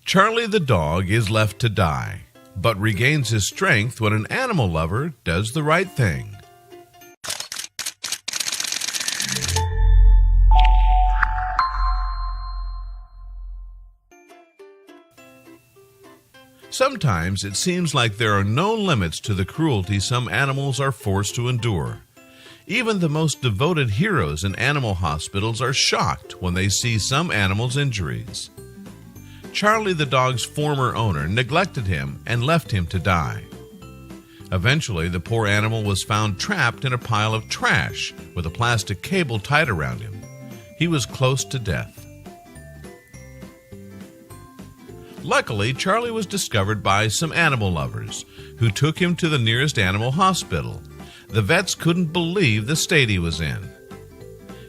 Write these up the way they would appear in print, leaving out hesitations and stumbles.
Charlie the dog is left to die, but regains his strength when an animal lover does the right thing. Sometimes it seems like there are no limits to the cruelty some animals are forced to endure. Even the most devoted heroes in animal hospitals are shocked when they see some animals' injuries. Charlie the dog's former owner neglected him and left him to die. Eventually, the poor animal was found trapped in a pile of trash with a plastic cable tied around him. He was close to death. Luckily, Charlie was discovered by some animal lovers who took him to the nearest animal hospital. The vets couldn't believe the state he was in.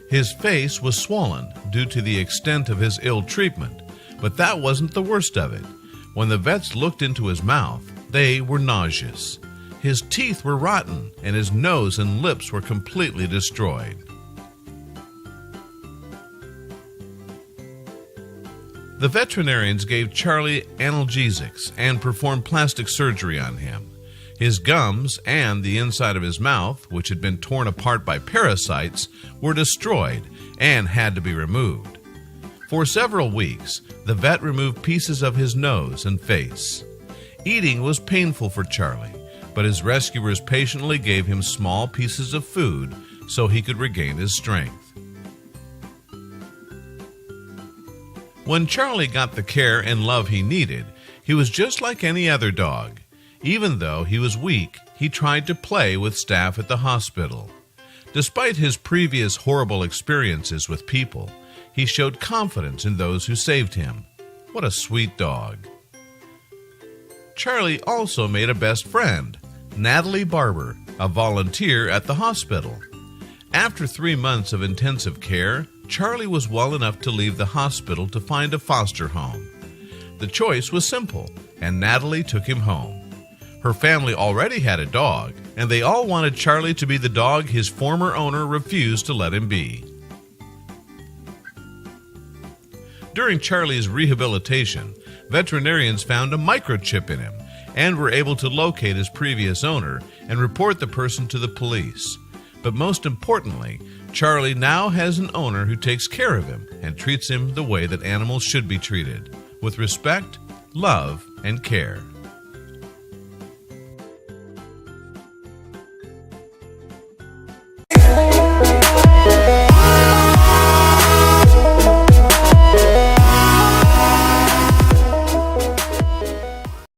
His face was swollen due to the extent of his ill treatment, but that wasn't the worst of it. When the vets looked into his mouth, they were nauseous. His teeth were rotten, and his nose and lips were completely destroyed. The veterinarians gave Charlie analgesics and performed plastic surgery on him. His gums and the inside of his mouth, which had been torn apart by parasites, were destroyed and had to be removed. For several weeks, the vet removed pieces of his nose and face. Eating was painful for Charlie, but his rescuers patiently gave him small pieces of food so he could regain his strength. When Charlie got the care and love he needed, he was just like any other dog. Even though he was weak, he tried to play with staff at the hospital. Despite his previous horrible experiences with people, he showed confidence in those who saved him. What a sweet dog. Charlie also made a best friend, Natalie Barber, a volunteer at the hospital. After 3 months of intensive care, Charlie was well enough to leave the hospital to find a foster home. The choice was simple, and Natalie took him home. Her family already had a dog, and they all wanted Charlie to be the dog his former owner refused to let him be. During Charlie's rehabilitation, veterinarians found a microchip in him and were able to locate his previous owner and report the person to the police. But most importantly, Charlie now has an owner who takes care of him and treats him the way that animals should be treated, with respect, love, and care.